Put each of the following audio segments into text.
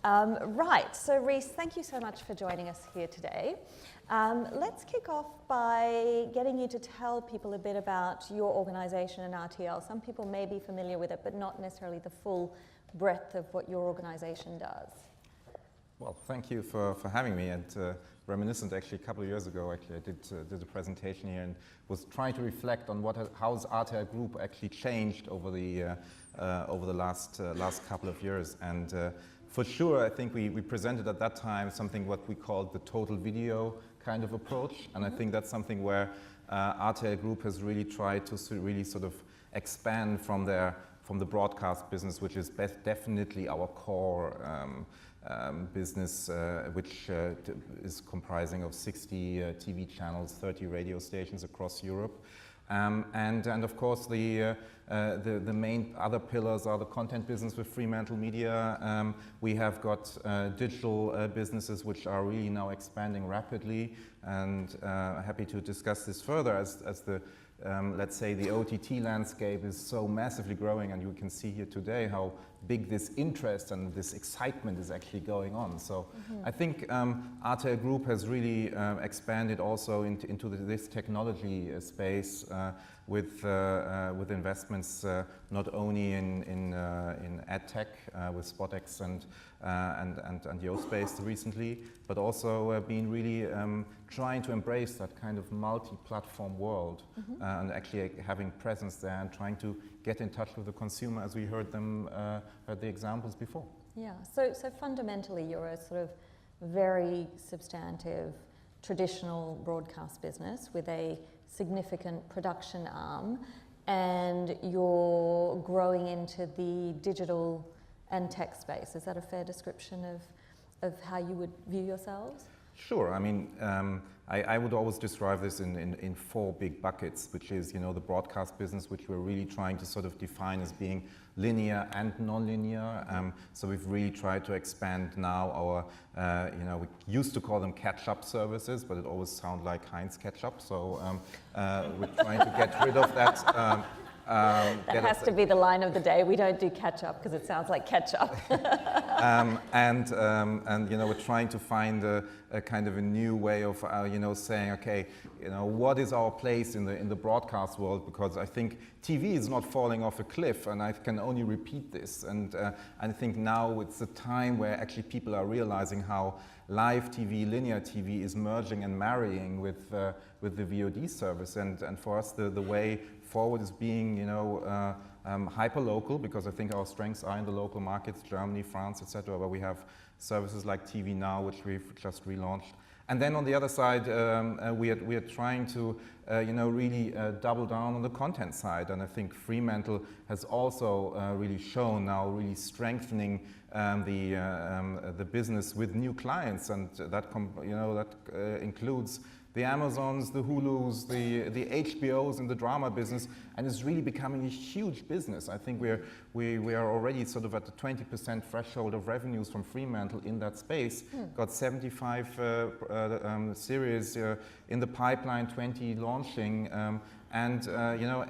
Right, so Rhys, thank you so much for joining us here today. Let's kick off by getting you to tell people a bit about your organisation and RTL. Some people may be familiar with it, but not necessarily the full breadth of what your organisation does. Well, thank you for having me, and reminiscent actually a couple of years ago I did a presentation here and was trying to reflect on how's RTL Group actually changed over the last couple of years. And for sure, I think we presented at that time something what we called the total video kind of approach, and I think that's something where RTL Group has really tried to really sort of expand from the broadcast business, which is definitely our core business, which is comprising of 60 TV channels, 30 radio stations across Europe. And of course the main other pillars are the content business with Fremantle Media. We have got digital businesses which are really now expanding rapidly, and happy to discuss this further as the let's say the OTT landscape is so massively growing, and you can see here today how big this interest and this excitement is actually going on. So I think RTL Group has really expanded also into this technology space with investments not only in ad tech with SpotX and YoSpace recently, but also been really trying to embrace that kind of multi-platform world and actually having presence there and trying to get in touch with the consumer, as we heard the examples before. Yeah, so fundamentally you're a sort of very substantive traditional broadcast business with a significant production arm, and you're growing into the digital and tech space. Is that a fair description of how you would view yourselves? Sure. I mean, I would always describe this in four big buckets, which is, you know, the broadcast business, which we're really trying to sort of define as being linear and non-linear. So we've really tried to expand now our, you know, we used to call them catch-up services, but it always sounded like Heinz ketchup. So we're trying to get rid of that. That has to be the line of the day. We don't do catch-up because it sounds like ketchup. And you know, we're trying to find a kind of a new way of you know, saying, okay, you know, what is our place in the broadcast world? Because I think TV is not falling off a cliff, and I can only repeat this. And I think now it's a time where actually people are realizing how live TV, linear TV is merging and marrying with the VOD service. And for us, the way forward is being, you know, hyper-local, because I think our strengths are in the local markets, Germany, France, etc., where we have services like TV Now, which we've just relaunched. And then on the other side, we are trying to, you know, really double down on the content side. And I think Fremantle has also really shown now, really strengthening the business with new clients, and that you know, that includes the Amazons, the Hulus, the HBOs in the drama business, and it's really becoming a huge business. I think we are already sort of at the 20% threshold of revenues from Fremantle in that space. Got 75 series in the pipeline, 20 launching, and you know,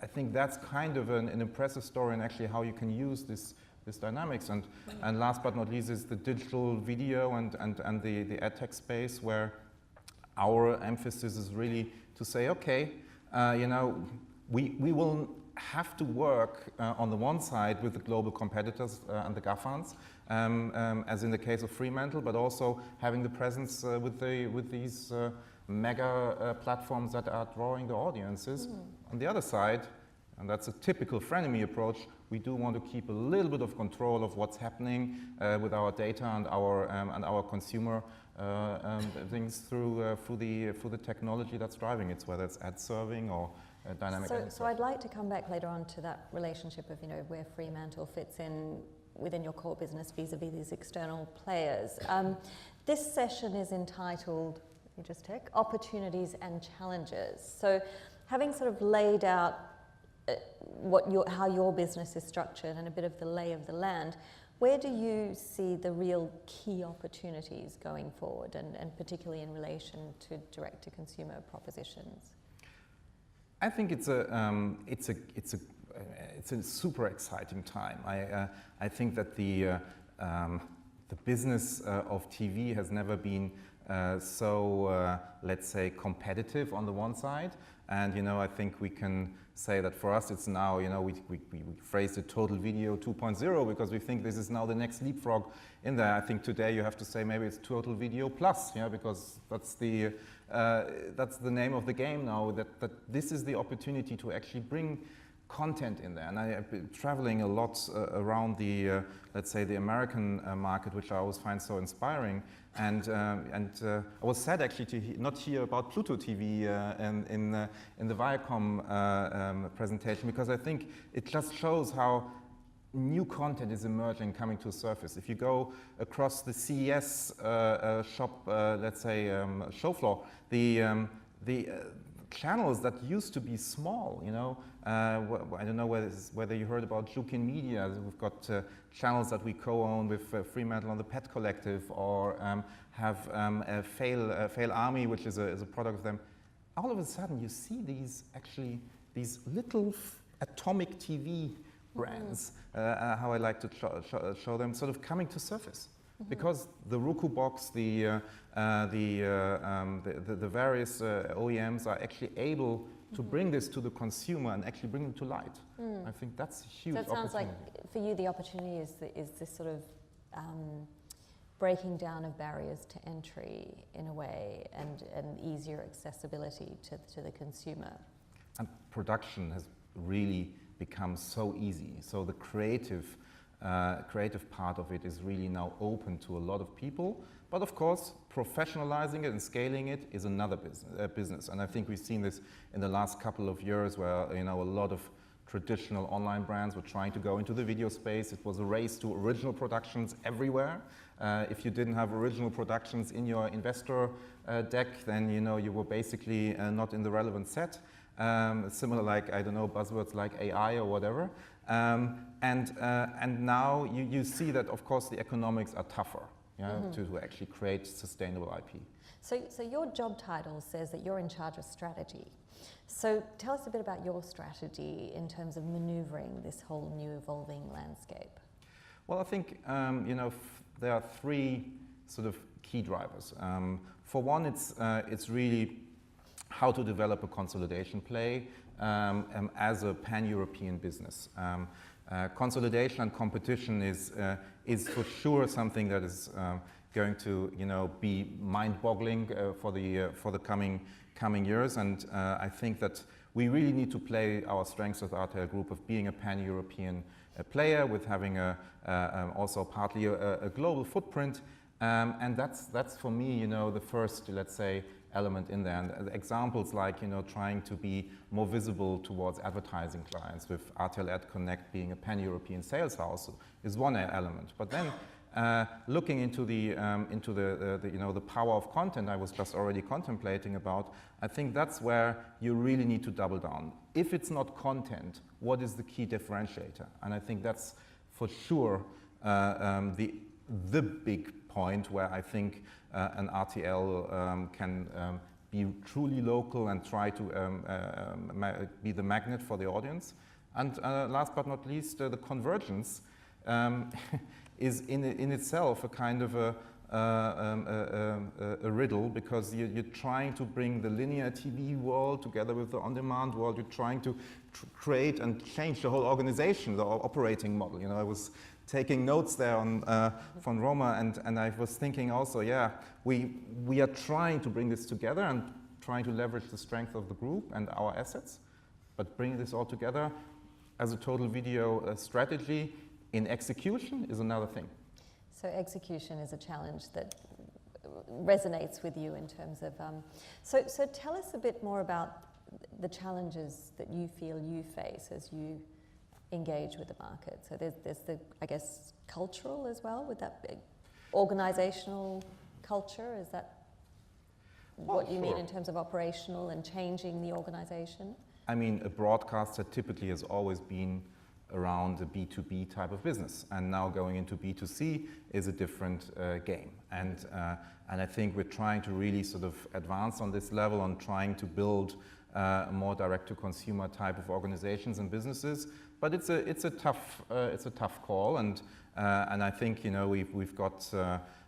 I think that's kind of an impressive story, and actually how you can use this dynamics. And last but not least is the digital video and the ad tech space, where our emphasis is really to say, okay, you know, we will have to work on the one side with the global competitors and the GAFANs, as in the case of Fremantle, but also having the presence with these mega platforms that are drawing the audiences. On the other side, and that's a typical frenemy approach, we do want to keep a little bit of control of what's happening with our data and our consumer things through the technology that's driving it, whether it's ad serving or dynamic. So I'd like to come back later on to that relationship of, you know, where Fremantle fits in within your core business vis-a-vis these external players. This session is entitled, let me just check, Opportunities and Challenges. So having sort of laid out how your business is structured and a bit of the lay of the land, where do you see the real key opportunities going forward, and particularly in relation to direct-to-consumer propositions? I think it's a super exciting time. I think that the the business of TV has never been let's say, competitive on the one side. And, you know, I think we can say that for us it's now, you know, we phrased it total video 2.0 because we think this is now the next leapfrog in there. I think today you have to say maybe it's total video plus, yeah, because that's the name of the game now, that this is the opportunity to actually bring content in there. And I've been traveling a lot around the, let's say, the American market, which I always find so inspiring. And I was sad actually to not hear about Pluto TV in the Viacom presentation, because I think it just shows how new content is emerging, coming to the surface. If you go across the CES shop, let's say, show floor, the channels that used to be small, you know, I don't know whether you heard about Jukin Media. We've got channels that we co-own with Fremantle on the Pet Collective, or have a Fail Army, which is a product of them. All of a sudden, you see these little atomic TV brands, how I like to show them, sort of coming to surface. Because the Roku box, the various OEMs are actually able to bring this to the consumer and actually bring them to light. I think that's a huge opportunity. So it sounds like for you the opportunity is this sort of breaking down of barriers to entry in a way, and easier accessibility to the consumer. And production has really become so easy. So the creative part of it is really now open to a lot of people. But of course, professionalizing it and scaling it is another business. And I think we've seen this in the last couple of years, where, you know, a lot of traditional online brands were trying to go into the video space. It was a race to original productions everywhere. If you didn't have original productions in your investor deck, then, you know, you were basically not in the relevant set. Similar, like, I don't know, buzzwords like AI or whatever. And now you see that, of course, the economics are tougher, yeah, to actually create sustainable IP. So your job title says that you're in charge of strategy. So tell us a bit about your strategy in terms of maneuvering this whole new evolving landscape. Well, I think, you know, there are three sort of key drivers. For one, it's really how to develop a consolidation play as a pan-European business. Consolidation and competition is for sure something that is going to, you know, be mind-boggling for the coming years. And I think that we really need to play our strengths with RTL Group of being a pan-European player, with having also partly a global footprint. And that's for me, you know, the first, let's say, element in there. And examples like, you know, trying to be more visible towards advertising clients, with RTL Ad Connect being a pan-European sales house, is one element. But then looking into the you know, the power of content I was just already contemplating about, I think that's where you really need to double down. If it's not content, what is the key differentiator? And I think that's for sure the big point where I think an RTL can be truly local and try to be the magnet for the audience. And last but not least, the convergence is in itself a kind of a riddle, because you're trying to bring the linear TV world together with the on-demand world. You're trying to create and change the whole organization, the operating model. You know, I was taking notes there on von Roma, and I was thinking also, yeah, we are trying to bring this together and trying to leverage the strength of the group and our assets, but bringing this all together as a total video strategy in execution is another thing. So execution is a challenge that resonates with you in terms of, so tell us a bit more about the challenges that you feel you face as you engage with the market. So there's the, I guess, cultural as well, with that big organizational culture. Is that what you mean in terms of operational and changing the organization? I mean, a broadcaster typically has always been around a B2B type of business, and now going into B2C is a different game. And I think we're trying to really sort of advance on this level, on trying to build more direct-to-consumer type of organizations and businesses. But it's a tough call, and I think we've got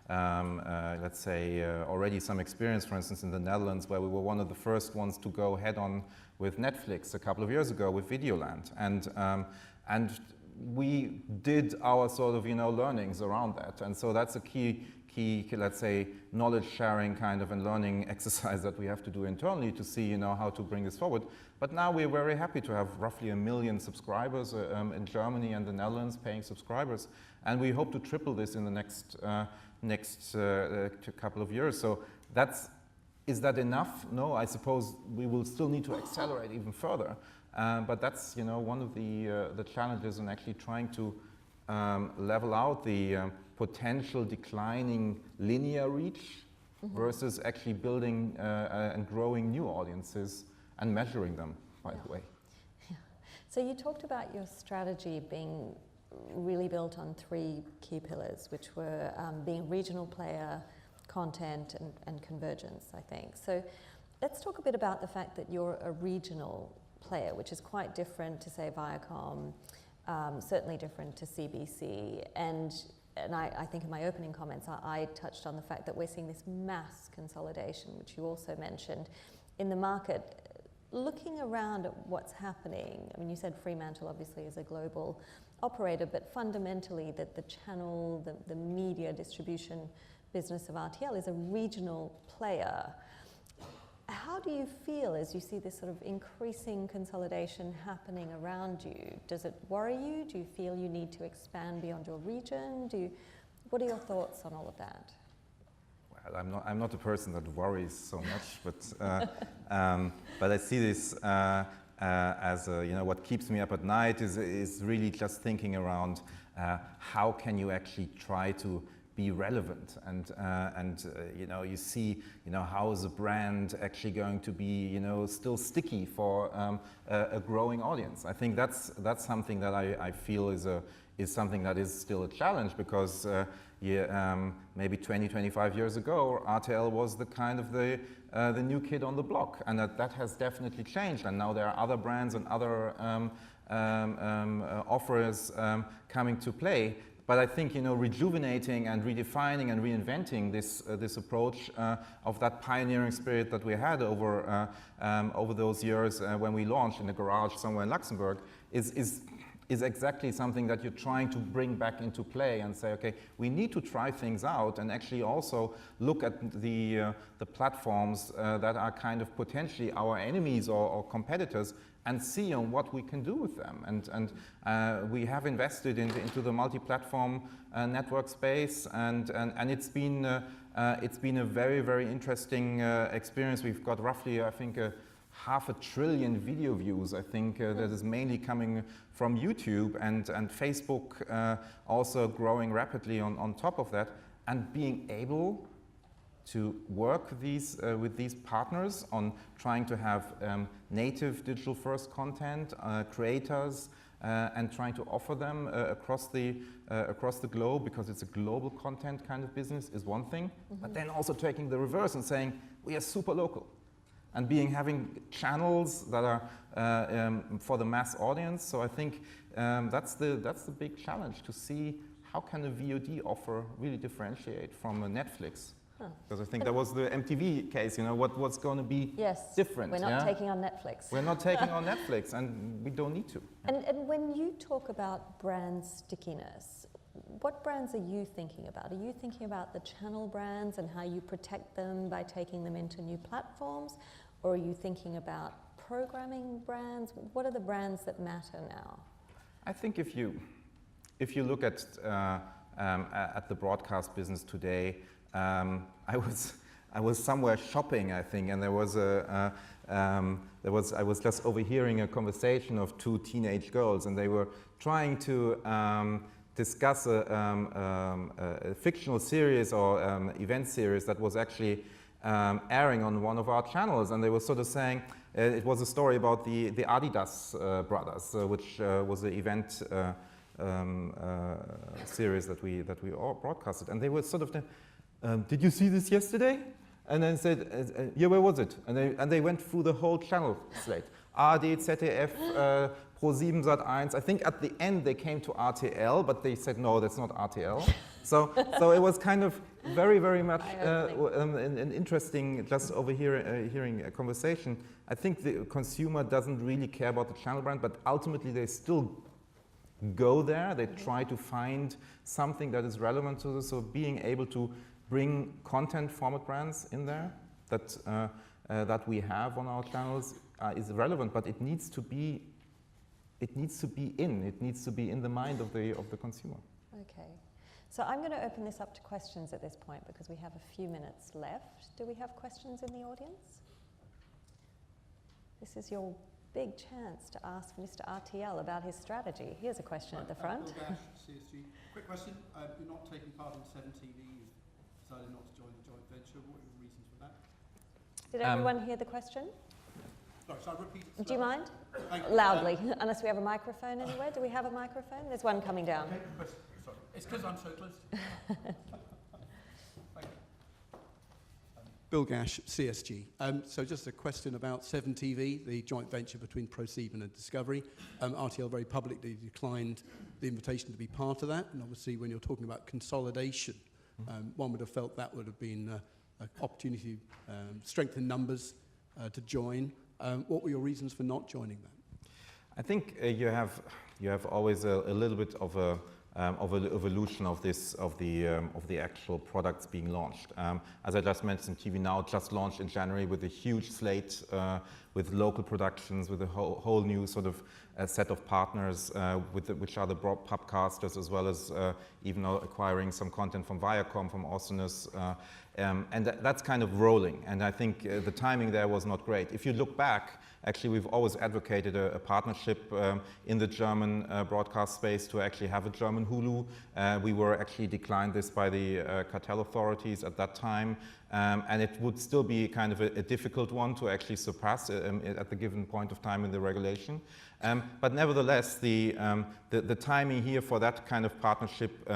let's say already some experience, for instance, in the Netherlands, where we were one of the first ones to go head-on with Netflix a couple of years ago with Videoland, and we did our sort of learnings around that, and so that's a key let's say knowledge sharing kind of and learning exercise that we have to do internally to see how to bring this forward. But now we're very happy to have roughly 1 million subscribers in Germany and the Netherlands, paying subscribers, and we hope to triple this in the next couple of years. So is that enough? No, I suppose we will still need to accelerate even further. But that's one of the challenges in actually trying to level out the potential declining linear reach versus actually building and growing new audiences and measuring them, by the way. Yeah. So you talked about your strategy being really built on 3 key pillars, which were being regional player, content, and convergence, I think. So let's talk a bit about the fact that you're a regional player, which is quite different to, say, Viacom, certainly different to CBC, and I think in my opening comments I touched on the fact that we're seeing this mass consolidation, which you also mentioned, in the market. Looking around at what's happening, I mean, you said Fremantle obviously is a global operator, but fundamentally that the channel, the media distribution business of RTL is a regional player. How do you feel as you see this sort of increasing consolidation happening around you? Does it worry you? Do you feel you need to expand beyond your region? What are your thoughts on all of that? Well, I'm not a person that worries so much, but I see this as what keeps me up at night is really just thinking around how can you actually try to be relevant, and you see how is a brand actually going to be still sticky for a growing audience. I think that's something that I feel is something that is still a challenge, because maybe 20-25 years ago RTL was the kind of the new kid on the block, and that has definitely changed, and now there are other brands and other offers coming to play. But I think rejuvenating and redefining and reinventing this approach of that pioneering spirit that we had over those years when we launched in a garage somewhere in Luxembourg is exactly something that you're trying to bring back into play and say, okay, we need to try things out and actually also look at the platforms that are kind of potentially our enemies or competitors, and see on what we can do with them. And we have invested into the multi-platform network space, and it's been a very, very interesting experience. We've got roughly, I think, 500 billion video views, I think, that is mainly coming from YouTube, and Facebook also growing rapidly on top of that, and being able to work with these partners on trying to have native digital first content, creators, and trying to offer them across the globe, because it's a global content kind of business, is one thing. But then also taking the reverse and saying we are super local, and having channels that are for the mass audience. So I think that's the big challenge, to see how can a VOD offer really differentiate from a Netflix. Because I think that was the MTV case, what's going to be different. We're not taking on Netflix. We're not taking on Netflix, and we don't need to. And when you talk about brand stickiness, what brands are you thinking about? Are you thinking about the channel brands and how you protect them by taking them into new platforms? Or are you thinking about programming brands? What are the brands that matter now? I think if you look at the broadcast business today, I was somewhere shopping, I think, and I was just overhearing a conversation of 2 teenage girls, and they were trying to discuss a fictional series or event series that was actually airing on one of our channels, and they were sort of saying it was a story about the Adidas brothers, which was the event series that we all broadcasted, and they were sort of did you see this yesterday? and then said, yeah, where was it? And they went through the whole channel slate. ARD, ZDF, Pro7, Sat1. I think at the end they came to RTL, but they said, no, that's not RTL. So it was kind of very, very much an interesting, just over here, hearing a conversation. I think the consumer doesn't really care about the channel brand, but ultimately they still go there. They try to find something that is relevant to this. So being able to bring content format brands in there that we have on our channels is relevant, but it needs to be in the mind of the consumer. Okay. So I'm going to open this up to questions at this point because we have a few minutes left. Do we have questions in the audience? This is your big chance to ask Mr. RTL about his strategy. Here's a question at the front. Bill Gash, CSG. Quick question. You're not taking part in 7TV. You've decided not to join the joint venture. What are your reasons for that? Did everyone hear the question? Sorry, shall I repeat it? Do you mind? Thank you. Loudly, unless we have a microphone anywhere. Do we have a microphone? There's one coming down. Okay, question. Sorry. It's because I'm so close. Thank you. Bill Gash, CSG. So just a question about 7TV, the joint venture between Pro7 and Discovery. RTL very publicly declined the invitation to be part of that. And obviously when you're talking about consolidation, one would have felt that would have been an opportunity to strengthen numbers to join. What were your reasons for not joining that? I think you have always a little bit of an evolution of the actual products being launched. As I just mentioned, TV Now just launched in January with a huge slate, with local productions, with a whole new sort of set of partners, which are the pubcasters, as well as even acquiring some content from Viacom, from Awesomeness. And that's kind of rolling, and I think the timing there was not great. If you look back, actually we've always advocated a partnership in the German broadcast space to actually have a German Hulu. We were actually declined this by the cartel authorities at that time, and it would still be kind of a difficult one to actually surpass at the given point of time in the regulation. But nevertheless, the timing here for that kind of partnership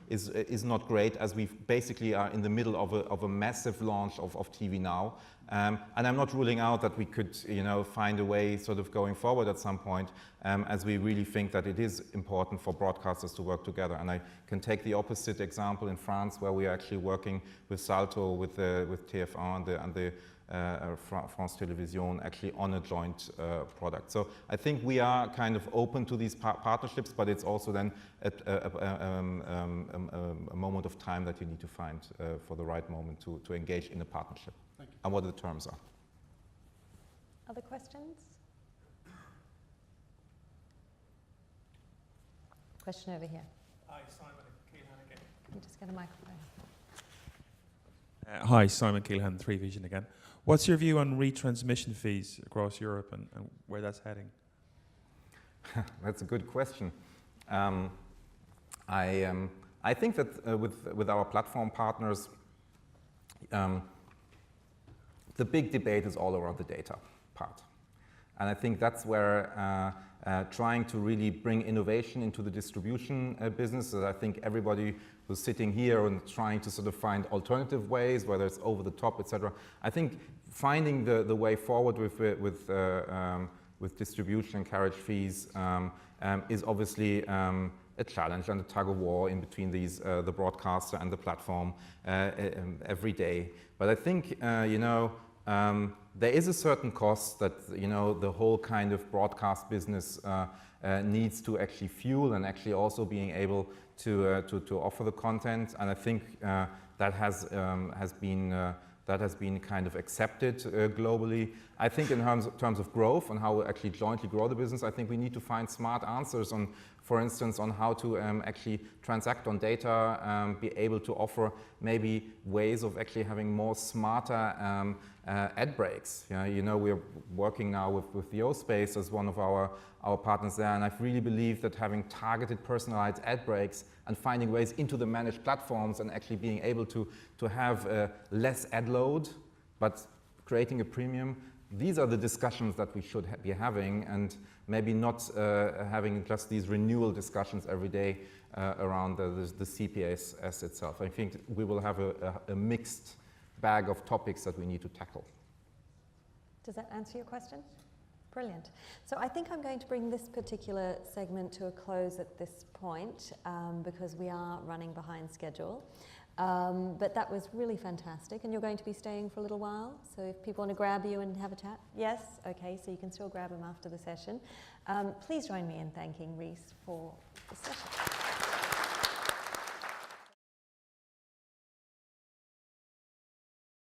is not great, as we basically are in the middle of a massive launch of TV Now. And I'm not ruling out that we could, find a way sort of going forward at some point, as we really think that it is important for broadcasters to work together. And I can take the opposite example in France, where we are actually working with Salto, with TF1 and the France Télévisions, actually on a joint product. So I think we are kind of open to these partnerships, but it's also then a moment of time that you need to find for the right moment to engage in a partnership. Thank you. And what the terms are. Other questions? Question over here. Hi, Simon Keelhan again. Can you just get a microphone? Hi, Simon Keelhan, 3Vision again. What's your view on retransmission fees across Europe and where that's heading? That's a good question. I think that with our platform partners, the big debate is all around the data part. And I think that's where trying to really bring innovation into the distribution business, I think everybody who's sitting here and trying to sort of find alternative ways, whether it's over the top, etc. I think finding the way forward with distribution and carriage fees is obviously a challenge and a tug of war in between these the broadcaster and the platform every day. But I think there is a certain cost that the whole kind of broadcast business needs to actually fuel, and actually also being able to offer the content. And I think that has been kind of accepted globally. I think in terms of growth and how we actually jointly grow the business, I think we need to find smart answers on, for instance, on how to actually transact on data, be able to offer maybe ways of actually having more smarter ad breaks. We're working now with the O-Space as one of our partners there, and I really believe that having targeted, personalized ad breaks and finding ways into the managed platforms and actually being able to have less ad load, but creating a premium, these are the discussions that we should be having, and maybe not having just these renewal discussions every day around the CPS itself. I think we will have a mixed bag of topics that we need to tackle. Does that answer your question? Brilliant. So I think I'm going to bring this particular segment to a close at this point because we are running behind schedule. But that was really fantastic, and you're going to be staying for a little while, so if people want to grab you and have a chat. Yes? Okay, so you can still grab them after the session. Please join me in thanking Rhys for the session.